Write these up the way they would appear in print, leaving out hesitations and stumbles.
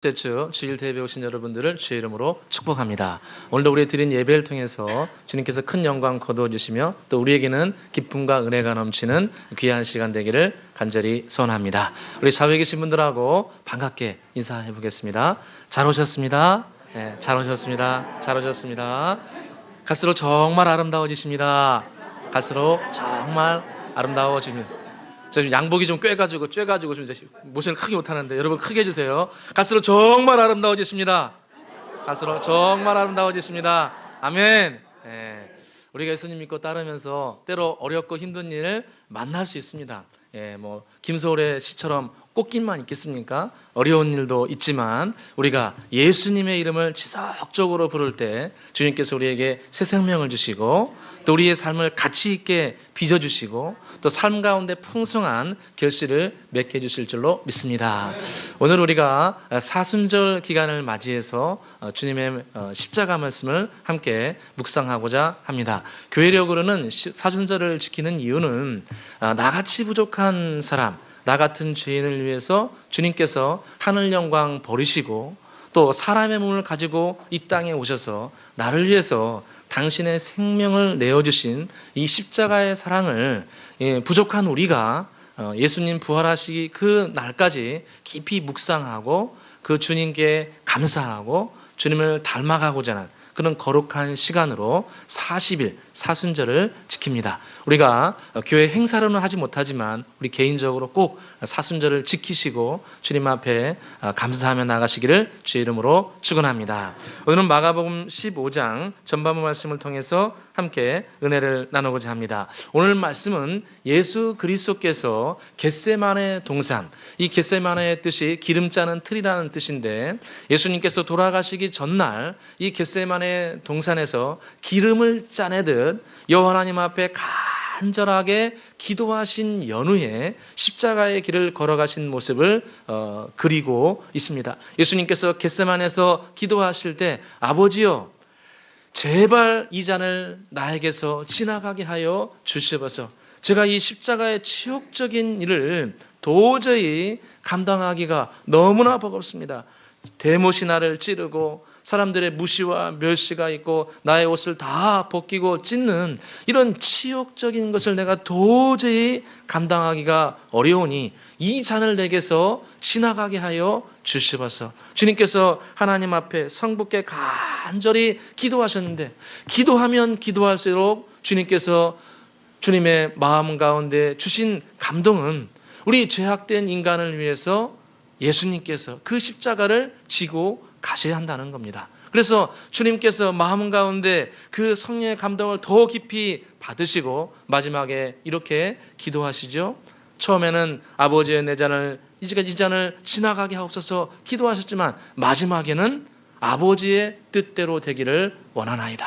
주 주일 대회 오신 여러분들을 주의 이름으로 축복합니다. 오늘도 우리 드린 예배를 통해서 주님께서 큰 영광 거두어 주시며 또 우리에게는 기쁨과 은혜가 넘치는 귀한 시간 되기를 간절히 소원합니다. 우리 좌우에 계신 분들하고 반갑게 인사해 보겠습니다. 잘 오셨습니다. 네, 잘 오셨습니다. 잘 오셨습니다. 갈수록 정말 아름다워지십니다. 갈수록 정말 아름다워집니다. 저 지금 양복이 좀 꿰가지고 좀 이제 모션을 크게 못하는데 여러분 크게 해주세요. 갈수록 정말 아름다워지십니다. 갈수록 정말 아름다워지십니다. 아멘. 예, 우리가 예수님 믿고 따르면서 때로 어렵고 힘든 일을 만날 수 있습니다. 예, 뭐 김소월의 시처럼 꽃길만 있겠습니까? 어려운 일도 있지만 우리가 예수님의 이름을 지속적으로 부를 때 주님께서 우리에게 새 생명을 주시고 또 우리의 삶을 가치 있게 빚어주시고 또 삶 가운데 풍성한 결실을 맺게 해주실 줄로 믿습니다. 오늘 우리가 사순절 기간을 맞이해서 주님의 십자가 말씀을 함께 묵상하고자 합니다. 교회력으로는 사순절을 지키는 이유는 나같이 부족한 사람, 나 같은 죄인을 위해서 주님께서 하늘 영광 버리시고 또 사람의 몸을 가지고 이 땅에 오셔서 나를 위해서 당신의 생명을 내어주신 이 십자가의 사랑을 부족한 우리가 예수님 부활하시기 그 날까지 깊이 묵상하고 그 주님께 감사하고 주님을 닮아가고자 하는 그런 거룩한 시간으로 40일 사순절을 지킵니다. 우리가 교회 행사로는 하지 못하지만 우리 개인적으로 꼭 사순절을 지키시고 주님 앞에 감사하며 나가시기를 주의 이름으로 축원합니다. 오늘은 마가복음 15장 전반부 말씀을 통해서 함께 은혜를 나누고자 합니다. 오늘 말씀은 예수 그리스도께서 겟세마네 동산, 이 겟세마네의 뜻이 기름 짜는 틀이라는 뜻인데 예수님께서 돌아가시기 전날 이 겟세마네 동산에서 기름을 짜내듯 여호와 하나님 앞에 간절하게 기도하신 연후에 십자가의 길을 걸어가신 모습을 그리고 있습니다. 예수님께서 겟세마네에서 기도하실 때 아버지여 제발 이 잔을 나에게서 지나가게 하여 주시옵소서. 제가 이 십자가의 치욕적인 일을 도저히 감당하기가 너무나 버겁습니다. 대못이 나를 찌르고 사람들의 무시와 멸시가 있고 나의 옷을 다 벗기고 찢는 이런 치욕적인 것을 내가 도저히 감당하기가 어려우니 이 잔을 내게서 지나가게 하여 주시옵소서. 주님께서 하나님 앞에 성부께 간절히 기도하셨는데 기도하면 기도할수록 주님께서 주님의 마음 가운데 주신 감동은 우리 죄악된 인간을 위해서 예수님께서 그 십자가를 지고 가셔야 한다는 겁니다. 그래서 주님께서 마음 가운데 그 성령의 감동을 더 깊이 받으시고 마지막에 이렇게 기도하시죠. 처음에는 아버지의 내 잔을 이 잔을 지나가게 하옵소서 기도하셨지만 마지막에는 아버지의 뜻대로 되기를 원하나이다.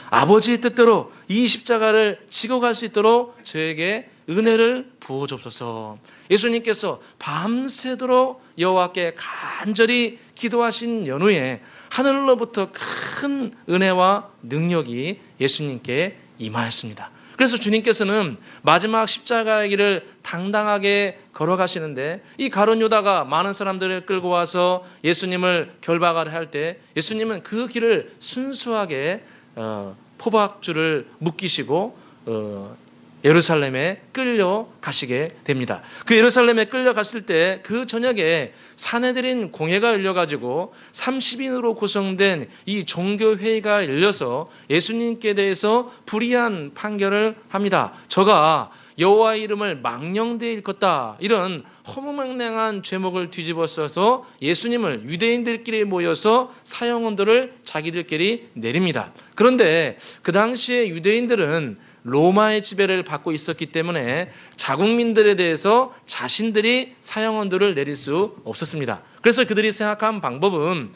아버지의 뜻대로 이 십자가를 지고 갈 수 있도록 저에게 은혜를 부어 주옵소서. 예수님께서 밤새도록 여호와께 간절히 기도하신 연후에 하늘로부터 큰 은혜와 능력이 예수님께 임하였습니다. 그래서 주님께서는 마지막 십자가의 길을 당당하게 걸어가시는데 이 가룟 유다가 많은 사람들을 끌고 와서 예수님을 결박하려 할 때 예수님은 그 길을 순수하게 포박줄을 묶이시고 예루살렘에 끌려가시게 됩니다. 그 예루살렘에 끌려갔을 때 그 저녁에 사내들인 공회가 열려가지고 30인으로 구성된 이 종교회의가 열려서 예수님께 대해서 불의한 판결을 합니다. 저가 여호와의 이름을 망령되이 일컫다, 이런 허무맹랑한 죄목을 뒤집어 써서 예수님을 유대인들끼리 모여서 사형언도를 자기들끼리 내립니다. 그런데 그 당시에 유대인들은 로마의 지배를 받고 있었기 때문에 자국민들에 대해서 자신들이 사형언도를 내릴 수 없었습니다. 그래서 그들이 생각한 방법은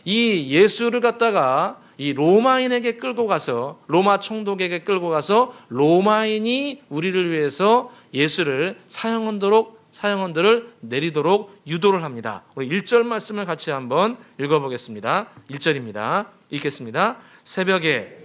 이 예수를 갖다가 이 로마인에게 끌고 가서 로마 총독에게 끌고 가서 로마인이 우리를 위해서 예수를 사형언도를 내리도록 유도를 합니다. 우리 1절 말씀을 같이 한번 읽어보겠습니다. 1절입니다. 읽겠습니다. 새벽에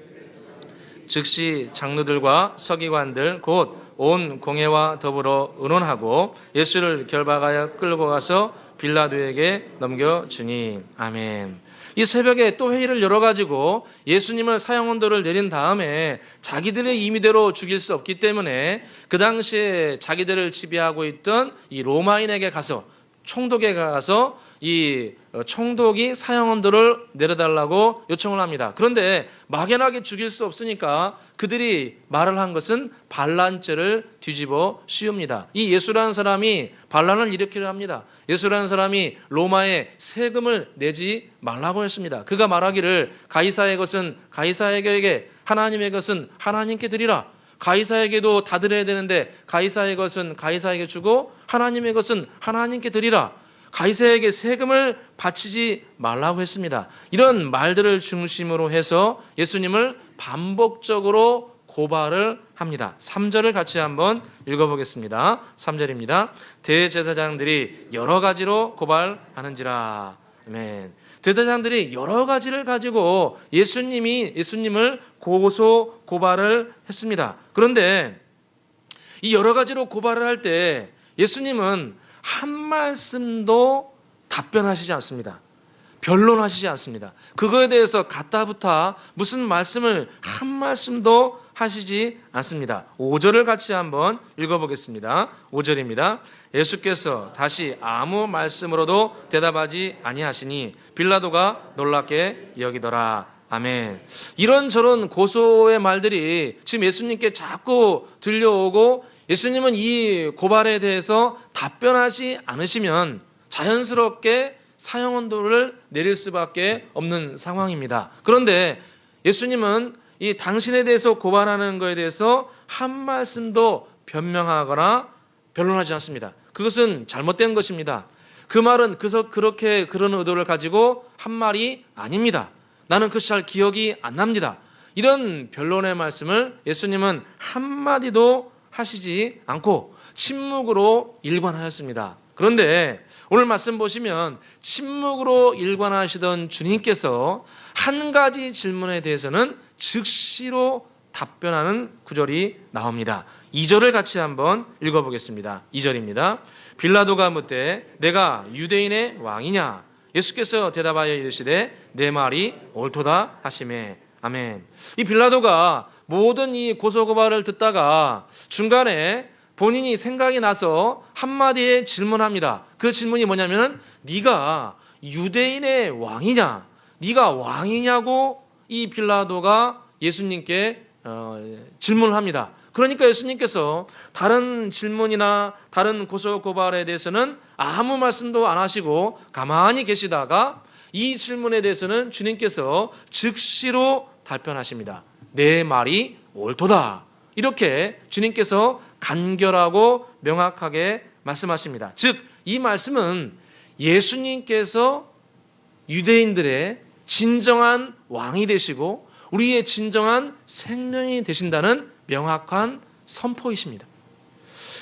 즉시 장로들과 서기관들 곧 온 공회와 더불어 의논하고 예수를 결박하여 끌고 가서 빌라도에게 넘겨주니. 아멘. 이 새벽에 또 회의를 열어가지고 예수님을 사형언도를 내린 다음에 자기들의 임의대로 죽일 수 없기 때문에 그 당시에 자기들을 지배하고 있던 이 로마인에게 가서, 총독에 가서 이 총독이 사형언도를 내려달라고 요청을 합니다. 그런데 막연하게 죽일 수 없으니까 그들이 말을 한 것은 반란죄를 뒤집어 씌웁니다. 이 예수라는 사람이 반란을 일으키려 합니다. 예수라는 사람이 로마에 세금을 내지 말라고 했습니다. 그가 말하기를 가이사의 것은 가이사에게, 하나님의 것은 하나님께 드리라. 가이사에게도 다 드려야 되는데 가이사의 것은 가이사에게 주고 하나님의 것은 하나님께 드리라. 가이사에게 세금을 바치지 말라고 했습니다. 이런 말들을 중심으로 해서 예수님을 반복적으로 고발을 합니다. 3절을 같이 한번 읽어보겠습니다. 3절입니다. 대제사장들이 여러 가지로 고발하는지라. 아멘. 대제사장들이 여러 가지를 가지고 예수님을 고소 고발을 했습니다. 그런데 이 여러 가지로 고발을 할 때 예수님은 한 말씀도 답변하시지 않습니다. 변론하시지 않습니다. 그거에 대해서 갖다붙어 무슨 말씀을 한 말씀도 하시지 않습니다. 5절을 같이 한번 읽어보겠습니다. 5절입니다. 예수께서 다시 아무 말씀으로도 대답하지 아니하시니 빌라도가 놀랍게 여기더라. 아멘. 이런저런 고소의 말들이 지금 예수님께 자꾸 들려오고 예수님은 이 고발에 대해서 답변하지 않으시면 자연스럽게 사형언도를 내릴 수밖에 없는 상황입니다. 그런데 예수님은 이 당신에 대해서 고발하는 것에 대해서 한 말씀도 변명하거나 변론하지 않습니다. 그것은 잘못된 것입니다. 그 말은 그렇게 그런 의도를 가지고 한 말이 아닙니다. 나는 그것이 잘 기억이 안 납니다. 이런 변론의 말씀을 예수님은 한마디도 하시지 않고 침묵으로 일관하였습니다. 그런데 오늘 말씀 보시면 침묵으로 일관하시던 주님께서 한 가지 질문에 대해서는 즉시로 답변하는 구절이 나옵니다. 2절을 같이 한번 읽어보겠습니다. 2절입니다. 빌라도가 묻되 내가 유대인의 왕이냐? 예수께서 대답하여 이르시되 내 말이 옳도다 하시매. 아멘. 이 빌라도가 모든 이 고소고발을 듣다가 중간에 본인이 생각이 나서 한마디에 질문합니다. 그 질문이 뭐냐면 네가 유대인의 왕이냐? 네가 왕이냐고 이 빌라도가 예수님께 질문을 합니다. 그러니까 예수님께서 다른 질문이나 다른 고소고발에 대해서는 아무 말씀도 안 하시고 가만히 계시다가 이 질문에 대해서는 주님께서 즉시로 답변하십니다. 내 말이 옳도다. 이렇게 주님께서 간결하고 명확하게 말씀하십니다. 즉, 이 말씀은 예수님께서 유대인들의 진정한 왕이 되시고 우리의 진정한 생명이 되신다는 명확한 선포이십니다.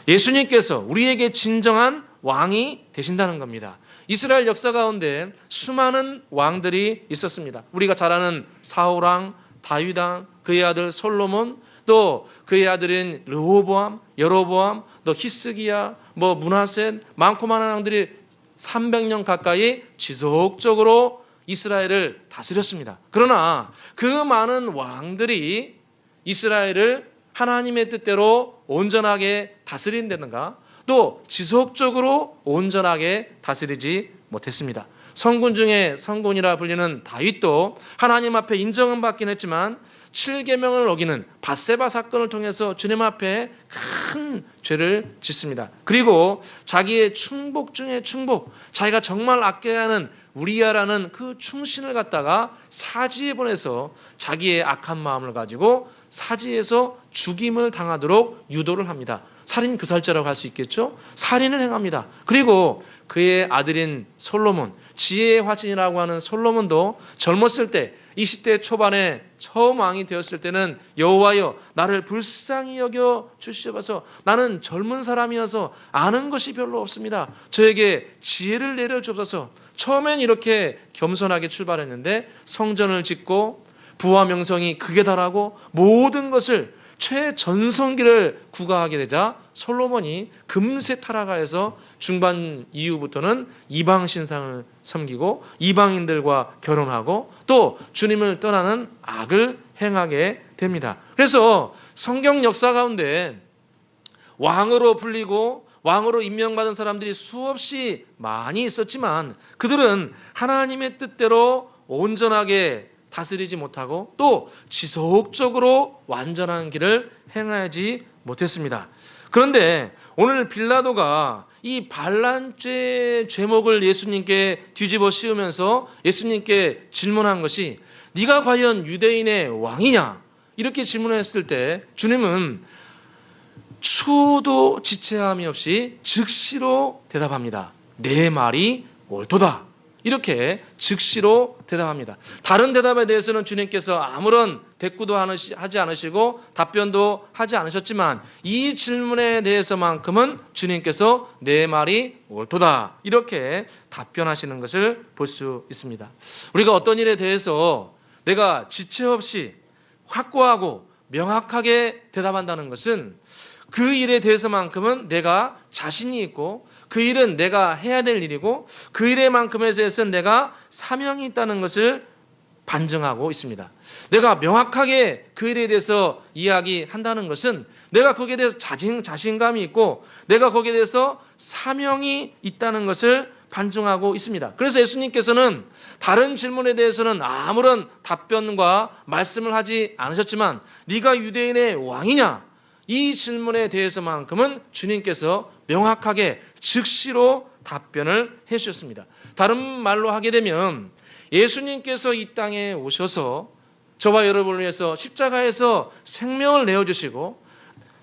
예수님께서 우리에게 진정한 왕이 되신다는 겁니다. 이스라엘 역사 가운데 수많은 왕들이 있었습니다. 우리가 잘 아는 사울왕, 다윗왕, 그의 아들 솔로몬, 또 그의 아들인 르호보암, 여로보암, 또 히스기야, 므낫셋, 많고 많은 왕들이 300년 가까이 지속적으로 이스라엘을 다스렸습니다. 그러나 그 많은 왕들이 이스라엘을 하나님의 뜻대로 온전하게 다스린다든가 또 지속적으로 온전하게 다스리지 못했습니다. 성군 중에 성군이라 불리는 다윗도 하나님 앞에 인정은 받긴 했지만 7계명을 어기는 밧세바 사건을 통해서 주님 앞에 큰 죄를 짓습니다. 그리고 자기의 충복 중에 충복, 자기가 정말 아껴야 하는 우리야라는 그 충신을 갖다가 사지에 보내서 자기의 악한 마음을 가지고 사지에서 죽임을 당하도록 유도를 합니다. 살인 교살죄라고 할 수 있겠죠? 살인을 행합니다. 그리고 그의 아들인 솔로몬, 지혜의 화신이라고 하는 솔로몬도 젊었을 때 20대 초반에 처음 왕이 되었을 때는 여호와여 나를 불쌍히 여겨 주시옵소서. 나는 젊은 사람이어서 아는 것이 별로 없습니다. 저에게 지혜를 내려 주옵소서. 처음엔 이렇게 겸손하게 출발했는데 성전을 짓고 부와 명성이 극에 달하고 모든 것을 최전성기를 구가하게 되자 솔로몬이 금세 타락하여서 중반 이후부터는 이방 신상을 섬기고 이방인들과 결혼하고 또 주님을 떠나는 악을 행하게 됩니다. 그래서 성경 역사 가운데 왕으로 불리고 왕으로 임명받은 사람들이 수없이 많이 있었지만 그들은 하나님의 뜻대로 온전하게 다스리지 못하고 또 지속적으로 완전한 길을 행하지 못했습니다. 그런데 오늘 빌라도가 이 반란죄 죄목을 예수님께 뒤집어 씌우면서 예수님께 질문한 것이 네가 과연 유대인의 왕이냐? 이렇게 질문했을 때 주님은 추도 지체함이 없이 즉시로 대답합니다. 내 말이 옳도다. 이렇게 즉시로 대답합니다. 다른 대답에 대해서는 주님께서 아무런 대꾸도 하지 않으시고 답변도 하지 않으셨지만 이 질문에 대해서만큼은 주님께서 내 말이 옳도다 이렇게 답변하시는 것을 볼 수 있습니다. 우리가 어떤 일에 대해서 내가 지체 없이 확고하고 명확하게 대답한다는 것은 그 일에 대해서만큼은 내가 자신이 있고 그 일은 내가 해야 될 일이고 그 일에만큼에 대해서는 내가 사명이 있다는 것을 반증하고 있습니다. 내가 명확하게 그 일에 대해서 이야기한다는 것은 내가 거기에 대해서 자신감이 있고 내가 거기에 대해서 사명이 있다는 것을 반증하고 있습니다. 그래서 예수님께서는 다른 질문에 대해서는 아무런 답변과 말씀을 하지 않으셨지만 네가 유대인의 왕이냐? 이 질문에 대해서만큼은 주님께서 명확하게 즉시로 답변을 해 주셨습니다. 다른 말로 하게 되면 예수님께서 이 땅에 오셔서 저와 여러분을 위해서 십자가에서 생명을 내어주시고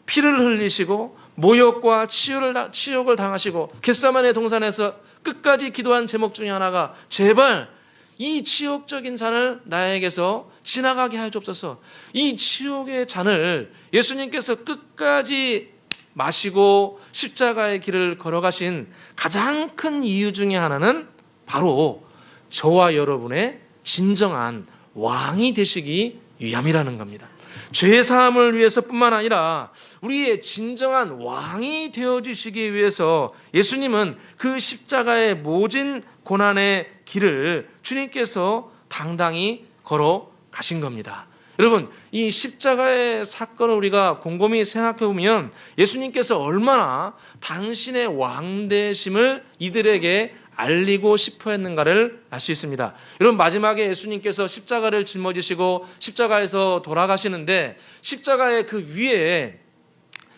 피를 흘리시고 모욕과 치욕을 당하시고 겟세마네 동산에서 끝까지 기도한 제목 중에 하나가 제발 이 치욕적인 잔을 나에게서 지나가게 하여 주옵소서. 이 치욕의 잔을 예수님께서 끝까지 마시고 십자가의 길을 걸어가신 가장 큰 이유 중에 하나는 바로 저와 여러분의 진정한 왕이 되시기 위함이라는 겁니다. 죄사함을 위해서뿐만 아니라 우리의 진정한 왕이 되어주시기 위해서 예수님은 그 십자가의 모진 고난의 길을 주님께서 당당히 걸어가신 겁니다. 여러분, 이 십자가의 사건을 우리가 곰곰이 생각해 보면 예수님께서 얼마나 당신의 왕되심을 이들에게 알리고 싶어 했는가를 알 수 있습니다. 여러분, 마지막에 예수님께서 십자가를 짊어지시고 십자가에서 돌아가시는데 십자가의 그 위에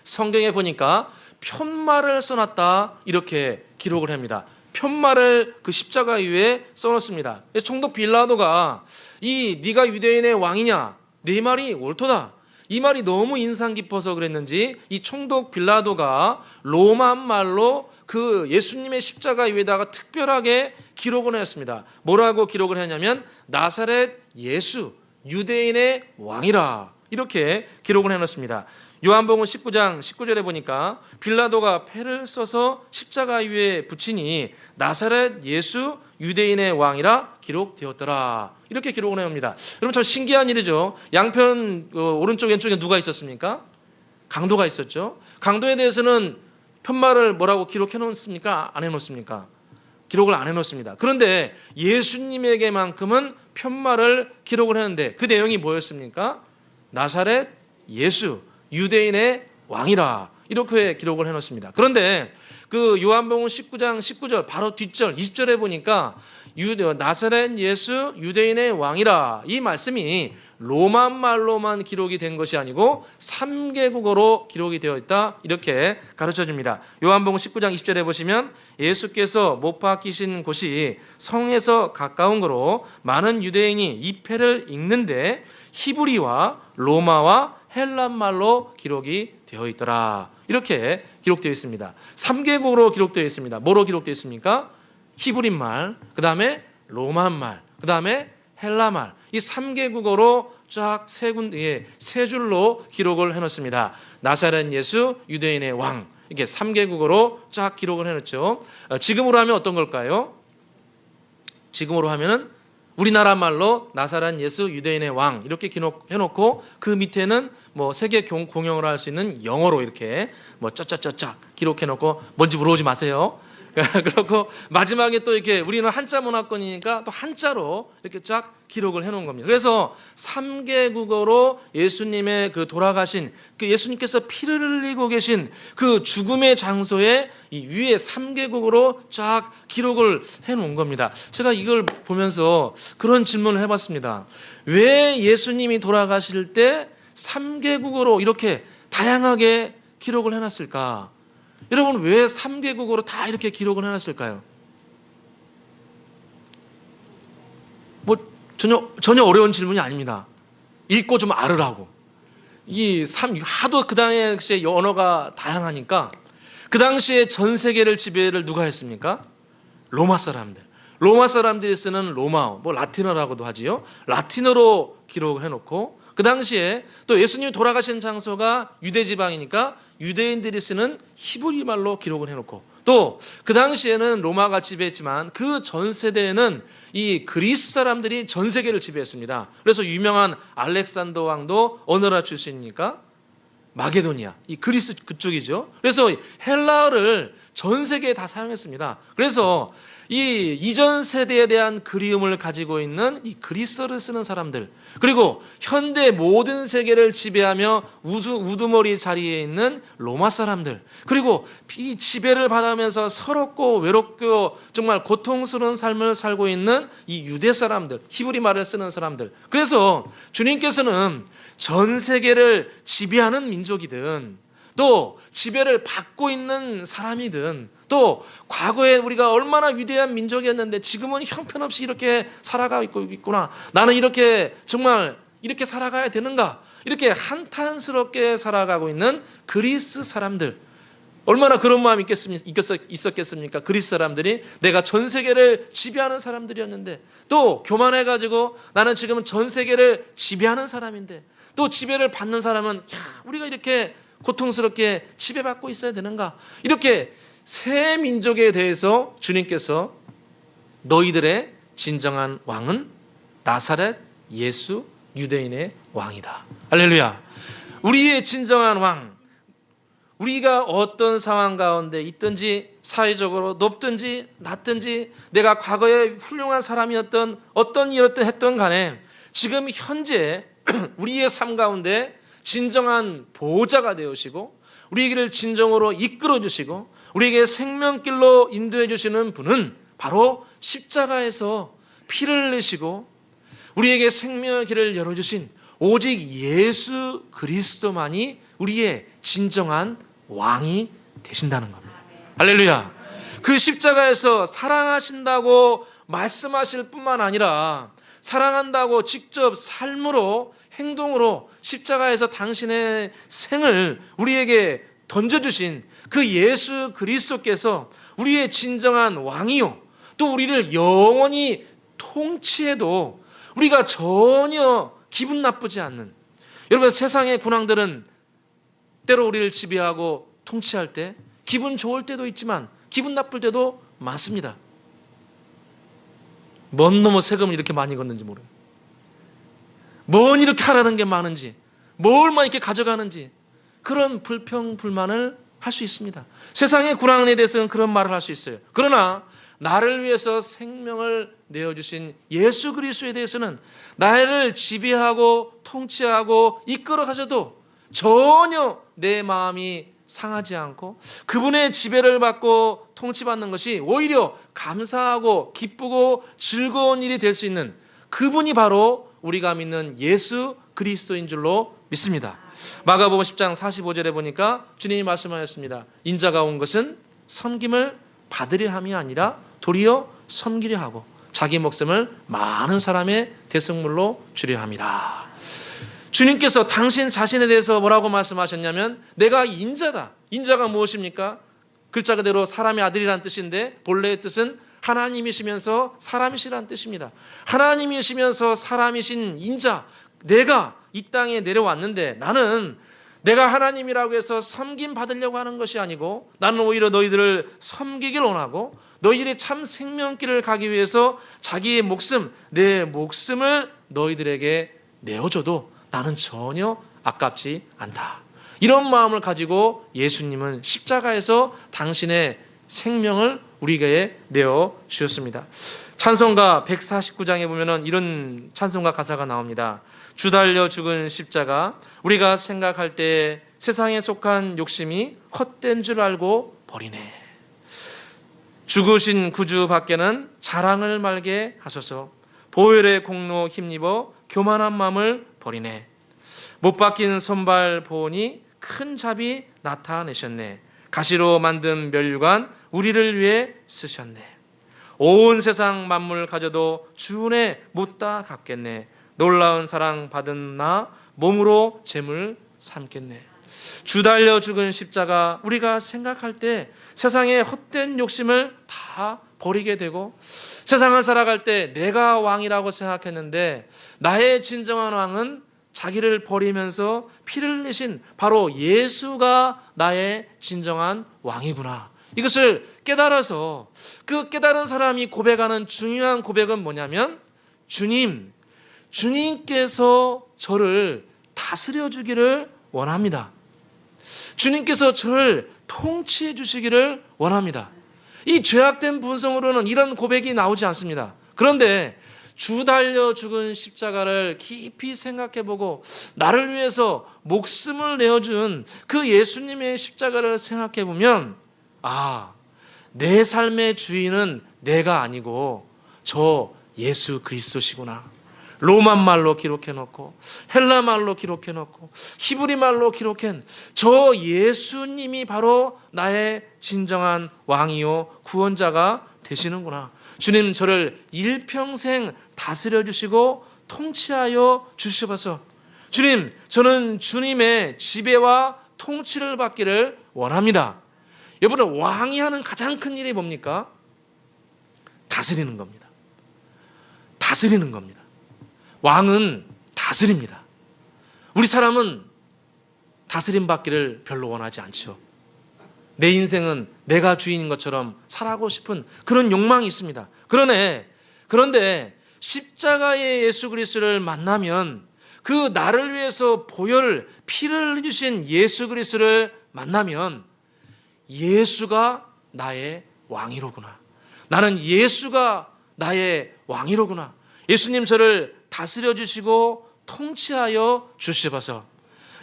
성경에 보니까 편말을 써놨다 이렇게 기록을 합니다. 편말을 그 십자가 위에 써놓습니다. 총독 빌라도가 이 네가 유대인의 왕이냐? 네 말이 옳도다. 이 말이 너무 인상 깊어서 그랬는지 이 총독 빌라도가 로마 말로 그 예수님의 십자가 위에다가 특별하게 기록을 했습니다. 뭐라고 기록을 했냐면 나사렛 예수 유대인의 왕이라 이렇게 기록을 해놓습니다. 요한복음 19장 19절에 보니까 빌라도가 패를 써서 십자가 위에 붙이니 나사렛 예수 유대인의 왕이라 기록되었더라 이렇게 기록을 해옵니다. 여러분 참 신기한 일이죠. 양편 오른쪽 왼쪽에 누가 있었습니까? 강도가 있었죠. 강도에 대해서는 편말을 뭐라고 기록해 놓습니까? 안 해놓습니까? 기록을 안 해놓습니다. 그런데 예수님에게만큼은 편말을 기록을 했는데 그 내용이 뭐였습니까? 나사렛 예수 유대인의 왕이라 이렇게 기록을 해놓습니다. 그런데 그 요한복음 19장 19절 바로 뒷절 20절에 보니까 나사렛 예수 유대인의 왕이라 이 말씀이 로마 말로만 기록이 된 것이 아니고 3개국어로 기록이 되어 있다 이렇게 가르쳐집니다. 요한복음 19장 20절에 보시면 예수께서 못 박히신 곳이 성에서 가까운 거로 많은 유대인이 이 패를 읽는데 히브리와 로마와 헬란 말로 기록이 되어 있더라 이렇게 기록되어 있습니다. 3개국어로 기록되어 있습니다. 뭐로 기록되어 있습니까? 히브리 말, 그 다음에 로마 말, 그 다음에 헬라 말 이 3개국어로 쫙 세 줄로 기록을 해놓습니다. 나사렛 예수 유대인의 왕 이렇게 3개국어로 쫙 기록을 해놓죠. 지금으로 하면 어떤 걸까요? 지금으로 하면은 우리나라 말로 나사렛 예수 유대인의 왕 이렇게 해놓고 그 밑에는 뭐 세계 공용을 할 수 있는 영어로 이렇게 뭐 쩌쩌쩌쩌 기록해놓고 뭔지 물어보지 마세요. 그렇고 마지막에 또 이렇게 우리는 한자 문화권이니까 또 한자로 이렇게 쫙 기록을 해놓은 겁니다. 그래서 3개국어로 예수님의 그 돌아가신 그 예수님께서 피를 흘리고 계신 그 죽음의 장소에 이 위에 3개국어로 쫙 기록을 해놓은 겁니다. 제가 이걸 보면서 그런 질문을 해봤습니다. 왜 예수님이 돌아가실 때 3개국어로 이렇게 다양하게 기록을 해놨을까? 여러분 왜 3개국어로 다 이렇게 기록을 해놨을까요? 뭐 전혀 어려운 질문이 아닙니다. 읽고 좀 알으라고. 하도 그 당시에 언어가 다양하니까 그 당시에 전 세계를 지배를 누가 했습니까? 로마 사람들. 로마 사람들이 쓰는 로마어, 뭐 라틴어라고도 하지요. 라틴어로 기록을 해놓고 그 당시에 또 예수님이 돌아가신 장소가 유대 지방이니까 유대인들이 쓰는 히브리 말로 기록을 해놓고 또 그 당시에는 로마가 지배했지만 그 전 세대에는 이 그리스 사람들이 전 세계를 지배했습니다. 그래서 유명한 알렉산더 왕도 어느 나라 출신입니까? 마게도니아, 이 그리스 그쪽이죠. 그래서 헬라어를 전 세계에 다 사용했습니다. 그래서 이 이전 세대에 대한 그리움을 가지고 있는 이 그리스어를 쓰는 사람들, 그리고 현대 모든 세계를 지배하며 우두머리 자리에 있는 로마 사람들, 그리고 이 지배를 받으면서 서럽고 외롭고 정말 고통스러운 삶을 살고 있는 이 유대 사람들, 히브리 말을 쓰는 사람들. 그래서 주님께서는 전 세계를 지배하는 민족이든 또 지배를 받고 있는 사람이든 또 과거에 우리가 얼마나 위대한 민족이었는데 지금은 형편없이 이렇게 살아가고 있구나, 나는 이렇게 정말 이렇게 살아가야 되는가, 이렇게 한탄스럽게 살아가고 있는 그리스 사람들, 얼마나 그런 마음이 있었겠습니까? 그리스 사람들이 내가 전 세계를 지배하는 사람들이었는데 또 교만해가지고 나는 지금 전 세계를 지배하는 사람인데 또 지배를 받는 사람은 우리가 이렇게 고통스럽게 지배받고 있어야 되는가, 이렇게 새 민족에 대해서 주님께서 너희들의 진정한 왕은 나사렛 예수 유대인의 왕이다. 할렐루야. 우리의 진정한 왕, 우리가 어떤 상황 가운데 있든지 사회적으로 높든지 낮든지 내가 과거에 훌륭한 사람이었던 어떤 일이었든 했던 간에 지금 현재 우리의 삶 가운데 진정한 보호자가 되어주시고 우리에게를 진정으로 이끌어 주시고 우리에게 생명길로 인도해 주시는 분은 바로 십자가에서 피를 흘리시고 우리에게 생명의 길을 열어주신 오직 예수 그리스도만이 우리의 진정한 왕이 되신다는 겁니다. 할렐루야. 그 십자가에서 사랑하신다고 말씀하실 뿐만 아니라 사랑한다고 직접 삶으로 행동으로 십자가에서 당신의 생을 우리에게 던져주신 그 예수 그리스도께서 우리의 진정한 왕이요 또 우리를 영원히 통치해도 우리가 전혀 기분 나쁘지 않는, 여러분 세상의 군왕들은 때로 우리를 지배하고 통치할 때 기분 좋을 때도 있지만 기분 나쁠 때도 많습니다. 뭔 놈의 세금을 이렇게 많이 걷는지 모르고 뭔 이렇게 하라는 게 많은지 뭘만 이렇게 가져가는지 그런 불평 불만을 할 수 있습니다. 세상의 군왕에 대해서는 그런 말을 할 수 있어요. 그러나 나를 위해서 생명을 내어주신 예수 그리스도에 대해서는 나를 지배하고 통치하고 이끌어 가셔도 전혀 내 마음이 상하지 않고 그분의 지배를 받고 통치받는 것이 오히려 감사하고 기쁘고 즐거운 일이 될 수 있는 그분이 바로 우리가 믿는 예수 그리스도인 줄로 믿습니다. 마가복음 10장 45절에 보니까 주님이 말씀하셨습니다. 인자가 온 것은 섬김을 받으려 함이 아니라 도리어 섬기려 하고 자기 목숨을 많은 사람의 대속물로 주려 함이라. 주님께서 당신 자신에 대해서 뭐라고 말씀하셨냐면 내가 인자다. 인자가 무엇입니까? 글자 그대로 사람의 아들이라는 뜻인데 본래의 뜻은 하나님이시면서 사람이시라는 뜻입니다. 하나님이시면서 사람이신 인자, 내가 이 땅에 내려왔는데 나는 내가 하나님이라고 해서 섬김 받으려고 하는 것이 아니고 나는 오히려 너희들을 섬기길 원하고 너희들이 참 생명길을 가기 위해서 자기의 목숨, 내 목숨을 너희들에게 내어줘도 나는 전혀 아깝지 않다. 이런 마음을 가지고 예수님은 십자가에서 당신의 생명을 우리에게 내어 주셨습니다. 찬송가 149장에 보면은 이런 찬송가 가사가 나옵니다. 주 달려 죽은 십자가, 우리가 생각할 때 세상에 속한 욕심이 헛된 줄 알고 버리네. 죽으신 구주 밖에는 자랑을 말게 하소서. 보혈의 공로 힘입어 교만한 마음을 버리네. 못 박힌 손발 보니 큰 자비 나타내셨네. 가시로 만든 면류관 우리를 위해 쓰셨네. 온 세상 만물 가져도 주 은혜 못다 갚겠네. 놀라운 사랑 받은 나 몸으로 재물 삼겠네. 주 달려 죽은 십자가, 우리가 생각할 때 세상의 헛된 욕심을 다 버리게 되고 세상을 살아갈 때 내가 왕이라고 생각했는데 나의 진정한 왕은 자기를 버리면서 피를 흘리신 바로 예수가 나의 진정한 왕이구나. 이것을 깨달아서 그 깨달은 사람이 고백하는 중요한 고백은 뭐냐면 주님께서 저를 다스려 주기를 원합니다. 주님께서 저를 통치해 주시기를 원합니다. 이 죄악된 본성으로는 이런 고백이 나오지 않습니다. 그런데 주 달려 죽은 십자가를 깊이 생각해보고 나를 위해서 목숨을 내어준 그 예수님의 십자가를 생각해보면 내 삶의 주인은 내가 아니고 저 예수 그리스도시구나. 로만 말로 기록해놓고 헬라 말로 기록해놓고 히브리 말로 기록한 저 예수님이 바로 나의 진정한 왕이요 구원자가 되시는구나. 주님 저를 일평생 다스려 주시고 통치하여 주시옵소서. 주님, 저는 주님의 지배와 통치를 받기를 원합니다. 여러분, 왕이 하는 가장 큰 일이 뭡니까? 다스리는 겁니다. 다스리는 겁니다. 왕은 다스립니다. 우리 사람은 다스림 받기를 별로 원하지 않죠. 내 인생은 내가 주인인 것처럼 살아가고 싶은 그런 욕망이 있습니다. 그런데 십자가의 예수 그리스도를 만나면 그 나를 위해서 보혈, 피를 흘리신 예수 그리스도를 만나면 예수가 나의 왕이로구나. 나는 예수가 나의 왕이로구나. 예수님 저를 다스려 주시고 통치하여 주시옵소서.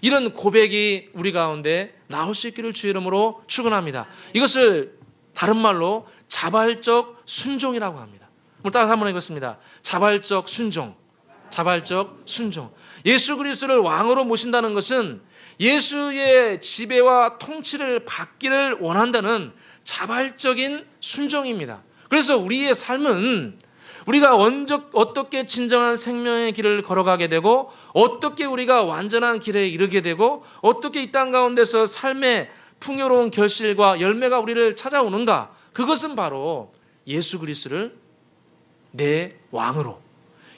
이런 고백이 우리 가운데 나올 수 있기를 주의 이름으로 축원합니다. 이것을 다른 말로 자발적 순종이라고 합니다. 오늘 따라서 한번 해보겠습니다. 자발적 순종. 자발적 순종. 예수 그리스도를 왕으로 모신다는 것은 예수의 지배와 통치를 받기를 원한다는 자발적인 순종입니다. 그래서 우리의 삶은 우리가 어떻게 진정한 생명의 길을 걸어가게 되고 어떻게 우리가 완전한 길에 이르게 되고 어떻게 이 땅 가운데서 삶의 풍요로운 결실과 열매가 우리를 찾아오는가, 그것은 바로 예수 그리스도를 내 왕으로,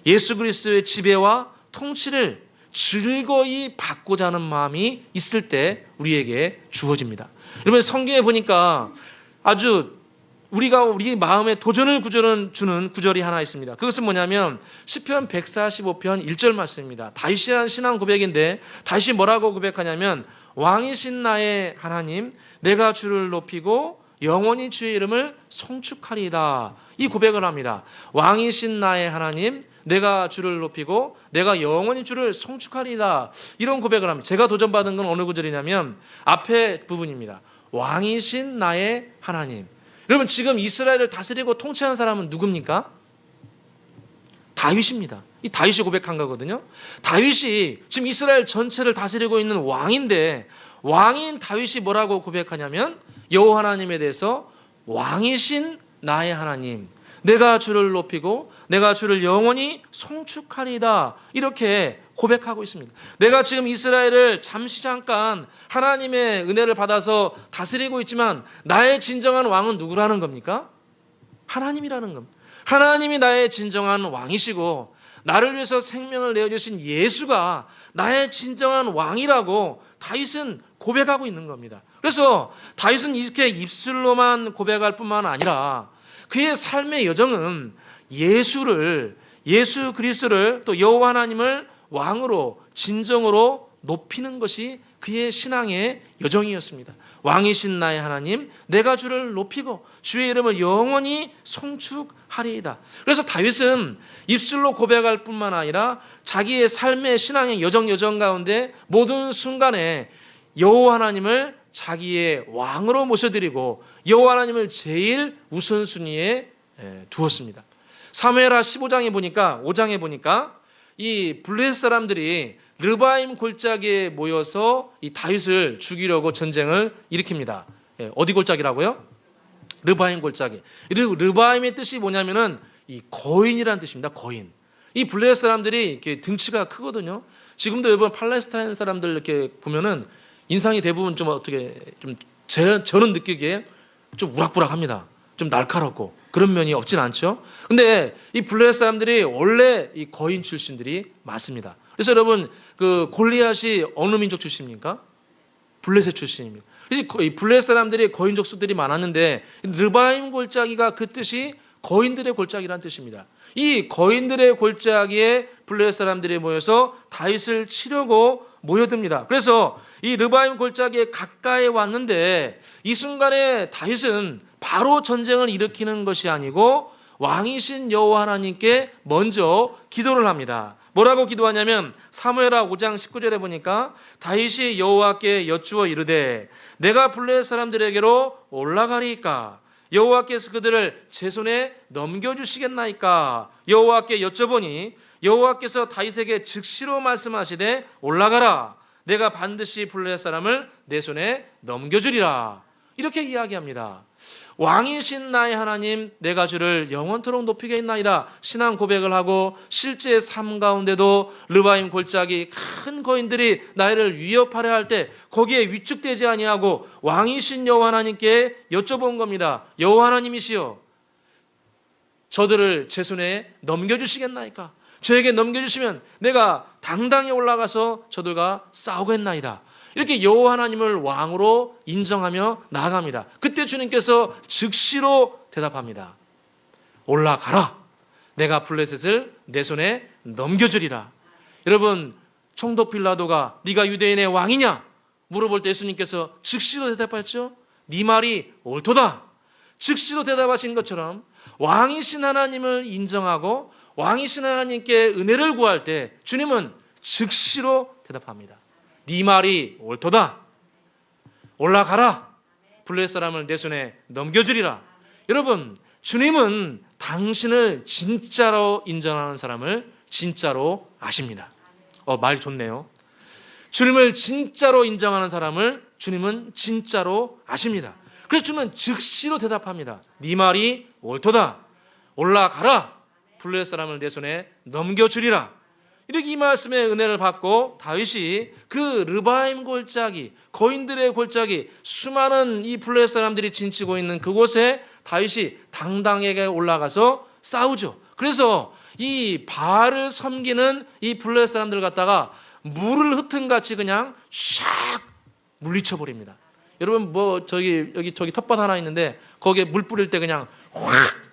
예수 그리스도의 지배와 통치를 즐거이 받고자 하는 마음이 있을 때 우리에게 주어집니다. 여러분, 성경에 보니까 아주 우리 마음에 도전을 주는 구절이 하나 있습니다. 그것은 뭐냐면 시편 145편 1절 말씀입니다. 다윗이 한 신앙 고백인데 다윗이 뭐라고 고백하냐면 왕이신 나의 하나님, 내가 주를 높이고 영원히 주의 이름을 송축하리이다. 이 고백을 합니다. 왕이신 나의 하나님, 내가 주를 높이고 내가 영원히 주를 송축하리이다. 이런 고백을 합니다. 제가 도전받은 건 어느 구절이냐면 앞에 부분입니다. 왕이신 나의 하나님. 여러분, 지금 이스라엘을 다스리고 통치하는 사람은 누굽니까? 다윗입니다. 이 다윗이 고백한 거거든요. 다윗이 지금 이스라엘 전체를 다스리고 있는 왕인데 왕인 다윗이 뭐라고 고백하냐면 여호와 하나님에 대해서 왕이신 나의 하나님, 내가 주를 높이고 내가 주를 영원히 송축하리이다. 이렇게 고백하고 있습니다. 내가 지금 이스라엘을 잠깐 하나님의 은혜를 받아서 다스리고 있지만 나의 진정한 왕은 누구라는 겁니까? 하나님이라는 겁니다. 하나님이 나의 진정한 왕이시고 나를 위해서 생명을 내어주신 예수가 나의 진정한 왕이라고 다윗은 고백하고 있는 겁니다. 그래서 다윗은 이렇게 입술로만 고백할 뿐만 아니라 그의 삶의 여정은 예수 그리스도를 또 여호와 하나님을 왕으로 진정으로 높이는 것이 그의 신앙의 여정이었습니다. 왕이신 나의 하나님, 내가 주를 높이고 주의 이름을 영원히 송축하리이다. 그래서 다윗은 입술로 고백할 뿐만 아니라 자기의 삶의 신앙의 여정 가운데 모든 순간에 여호와 하나님을 자기의 왕으로 모셔드리고 여호와 하나님을 제일 우선순위에 두었습니다. 사무엘하 15장에 보니까 5장에 보니까 이 블레셋 사람들이 르바임 골짜기에 모여서 이 다윗을 죽이려고 전쟁을 일으킵니다. 어디 골짜기라고요? 르바임 골짜기. 르바임의 뜻이 뭐냐면은 이 거인이라는 뜻입니다. 거인. 이 블레셋 사람들이 이렇게 등치가 크거든요. 지금도 여러분 팔레스타인 사람들 이렇게 보면은 인상이 대부분 좀 어떻게 좀 저는 느끼기에 좀 우락부락합니다. 좀 날카롭고 그런 면이 없진 않죠. 근데 이 블레셋 사람들이 원래 이 거인 출신들이 많습니다. 그래서 여러분 그 골리앗이 어느 민족 출신입니까? 블레셋 출신입니다. 그래서 이 블레셋 사람들이 거인 족수들이 많았는데 르바임 골짜기가 그 뜻이 거인들의 골짜기라는 뜻입니다. 이 거인들의 골짜기에 블레셋 사람들이 모여서 다윗을 치려고 모여듭니다. 그래서 이 르바임 골짜기에 가까이 왔는데 이 순간에 다윗은 바로 전쟁을 일으키는 것이 아니고 왕이신 여호와 하나님께 먼저 기도를 합니다. 뭐라고 기도하냐면 사무엘하 5장 19절에 보니까 다윗이 여호와께 여쭈어 이르되 내가 블레셋 사람들에게로 올라가리이까 여호와께서 그들을 제 손에 넘겨주시겠나이까 여호와께 여쭤보니 여호와께서 다윗에게 즉시로 말씀하시되 올라가라 내가 반드시 블레셋 사람을 내 손에 넘겨주리라 이렇게 이야기합니다. 왕이신 나의 하나님 내가 주를 영원토록 높이겠나이다 신앙 고백을 하고 실제 삶 가운데도 르바임 골짜기 큰 거인들이 나를 위협하려 할 때 거기에 위축되지 아니하고 왕이신 여호와 하나님께 여쭤본 겁니다. 여호와 하나님이시여 저들을 제 손에 넘겨주시겠나이까 저에게 넘겨주시면 내가 당당히 올라가서 저들과 싸우겠나이다. 이렇게 여호와 하나님을 왕으로 인정하며 나아갑니다. 그때 주님께서 즉시로 대답합니다. 올라가라. 내가 블레셋을 내 손에 넘겨주리라. 여러분 총독 빌라도가 네가 유대인의 왕이냐 물어볼 때 예수님께서 즉시로 대답하셨죠. 네 말이 옳도다. 즉시로 대답하신 것처럼 왕이신 하나님을 인정하고 왕이신 하나님께 은혜를 구할 때 주님은 즉시로 대답합니다. 네 말이 옳도다. 올라가라. 블레셋 사람을 내 손에 넘겨주리라. 여러분 주님은 당신을 진짜로 인정하는 사람을 진짜로 아십니다. 말 좋네요. 주님을 진짜로 인정하는 사람을 주님은 진짜로 아십니다. 그래서 주님은 즉시로 대답합니다. 네 말이 옳도다. 올라가라. 블레셋 사람을 내 손에 넘겨주리라. 이렇게 이 말씀의 은혜를 받고 다윗이 그 르바임 골짜기 거인들의 골짜기 수많은 이 블레셋 사람들이 진치고 있는 그곳에 다윗이 당당하게 올라가서 싸우죠. 그래서 이 바알을 섬기는 이 블레셋 사람들 갖다가 물을 흩은같이 그냥 샥 물리쳐 버립니다. 여러분 뭐 저기 텃밭 하나 있는데 거기에 물 뿌릴 때 그냥 확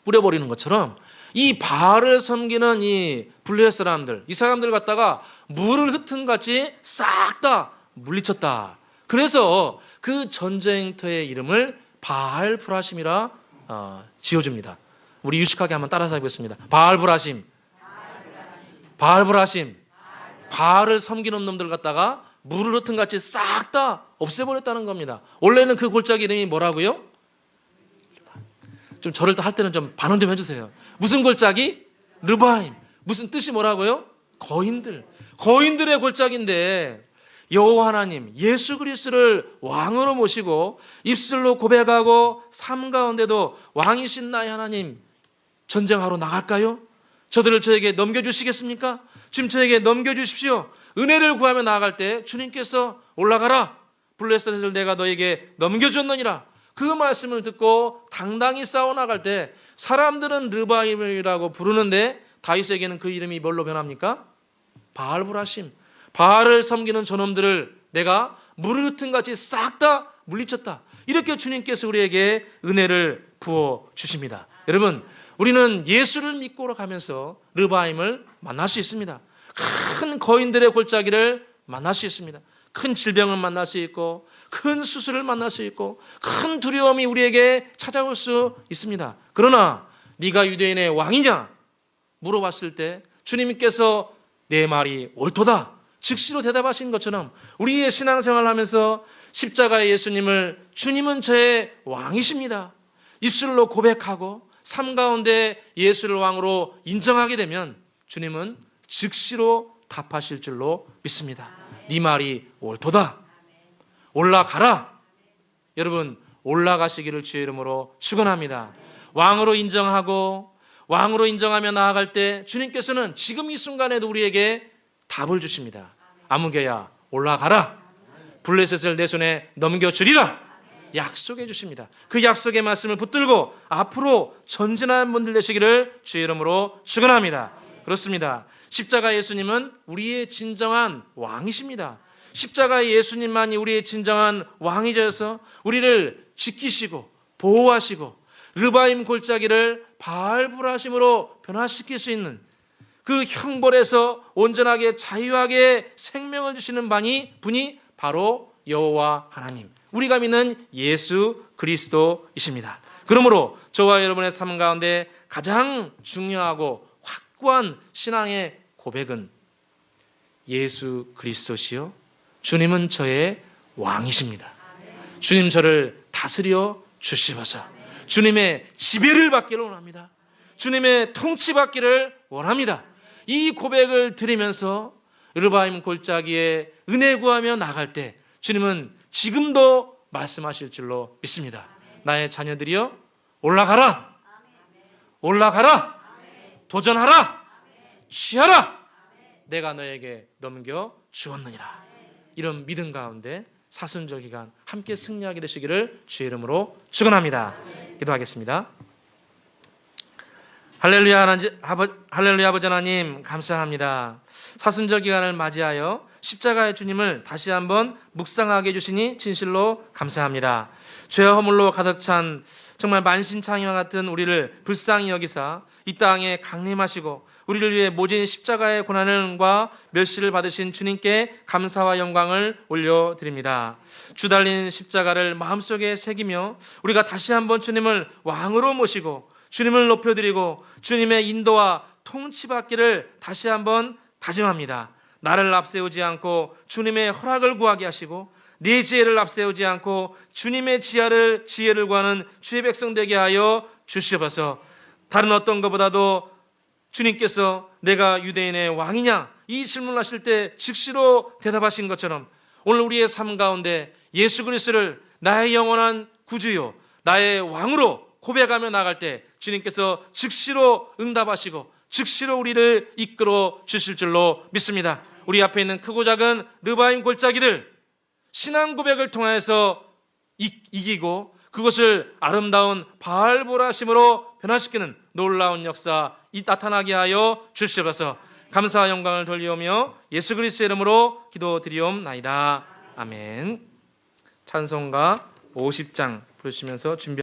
뿌려버리는 것처럼 이 바알을 섬기는 이 블레셋 사람들 이 사람들 갖다가 물을 흩은 같이 싹 다 물리쳤다. 그래서 그 전쟁터의 이름을 바알 브라심이라 지어줍니다. 우리 유식하게 한번 따라서 해보겠습니다. 바알 브라심. 바알 브라심. 바알을 섬기는 놈들 갖다가 물을 흩은 같이 싹 다 없애버렸다는 겁니다. 원래는 그 골짜기 이름이 뭐라고요? 좀 저를 할 때는 좀 반응 좀 해주세요. 무슨 골짜기? 르바임. 무슨 뜻이 뭐라고요? 거인들. 거인들의 골짜기인데 여호와 하나님 예수 그리스도를 왕으로 모시고 입술로 고백하고 삶 가운데도 왕이신 나의 하나님 전쟁하러 나갈까요? 저들을 저에게 넘겨주시겠습니까? 지금 저에게 넘겨주십시오. 은혜를 구하며 나아갈 때 주님께서 올라가라. 블레셋을 내가 너에게 넘겨줬느니라. 그 말씀을 듣고 당당히 싸워나갈 때 사람들은 르바임이라고 부르는데 다윗에게는 그 이름이 뭘로 변합니까? 바알브라심. 바알을 섬기는 저놈들을 내가 무르르튼같이 싹 다 물리쳤다. 이렇게 주님께서 우리에게 은혜를 부어 주십니다. 여러분, 우리는 예수를 믿고 가면서 르바임을 만날 수 있습니다. 큰 거인들의 골짜기를 만날 수 있습니다. 큰 질병을 만날 수 있고, 큰 수술을 만날 수 있고, 큰 두려움이 우리에게 찾아올 수 있습니다. 그러나 네가 유대인의 왕이냐 물어봤을 때 주님께서 내 말이 옳도다 즉시로 대답하신 것처럼 우리의 신앙생활을 하면서 십자가의 예수님을 주님은 저의 왕이십니다 입술로 고백하고 삶 가운데 예수를 왕으로 인정하게 되면 주님은 즉시로 답하실 줄로 믿습니다. 네 말이 옳도다. 올라가라. 여러분, 올라가시기를 주의 이름으로 축원합니다. 왕으로 인정하고 왕으로 인정하며 나아갈 때 주님께서는 지금 이 순간에도 우리에게 답을 주십니다. 아무개야 올라가라. 블레셋을 내 손에 넘겨주리라. 약속해 주십니다. 그 약속의 말씀을 붙들고 앞으로 전진하는 분들 되시기를 주의 이름으로 축원합니다. 그렇습니다. 십자가 예수님은 우리의 진정한 왕이십니다. 십자가의 예수님만이 우리의 진정한 왕이 되어서 우리를 지키시고 보호하시고 르바임 골짜기를 바알브라심으로 변화시킬 수 있는 그 형벌에서 온전하게 자유하게 생명을 주시는 분이 바로 여호와 하나님, 우리가 믿는 예수 그리스도이십니다. 그러므로 저와 여러분의 삶 가운데 가장 중요하고 확고한 신앙의 고백은 예수 그리스도시요 주님은 저의 왕이십니다. 주님 저를 다스려 주시옵소서. 주님의 지배를 받기를 원합니다. 주님의 통치받기를 원합니다. 이 고백을 드리면서 르바임 골짜기에 은혜 구하며 나갈 때 주님은 지금도 말씀하실 줄로 믿습니다. 나의 자녀들이여 올라가라. 올라가라. 도전하라. 취하라. 내가 너에게 넘겨 주었느니라. 이런 믿음 가운데 사순절 기간 함께 승리하게 되시기를 주의 이름으로 축원합니다. 기도하겠습니다. 할렐루야, 할렐루야 아버지 하나님 감사합니다. 사순절 기간을 맞이하여 십자가의 주님을 다시 한번 묵상하게 해주시니 진실로 감사합니다. 죄와 허물로 가득 찬 정말 만신창이와 같은 우리를 불쌍히 여기사 이 땅에 강림하시고 우리를 위해 모진 십자가의 고난과 멸시를 받으신 주님께 감사와 영광을 올려드립니다. 주 달린 십자가를 마음속에 새기며 우리가 다시 한번 주님을 왕으로 모시고 주님을 높여드리고 주님의 인도와 통치받기를 다시 한번 다짐합니다. 나를 앞세우지 않고 주님의 허락을 구하게 하시고 내 지혜를 앞세우지 않고 주님의 지혜를 구하는 주의 백성 되게 하여 주시옵소서. 다른 어떤 것보다도 주님께서 내가 유대인의 왕이냐 이 질문하실 때 즉시로 대답하신 것처럼 오늘 우리의 삶 가운데 예수 그리스도를 나의 영원한 구주요 나의 왕으로 고백하며 나갈 때 주님께서 즉시로 응답하시고 즉시로 우리를 이끌어 주실 줄로 믿습니다. 우리 앞에 있는 크고 작은 르바임 골짜기들 신앙 고백을 통해서 이기고 그것을 아름다운 바알보라심으로 변화시키는 놀라운 역사 나타나게 하여 주시옵소서. 감사와 영광을 돌리오며 예수 그리스도의 이름으로 기도드리옵나이다. 아멘. 찬송가 50장 부르시면서 준비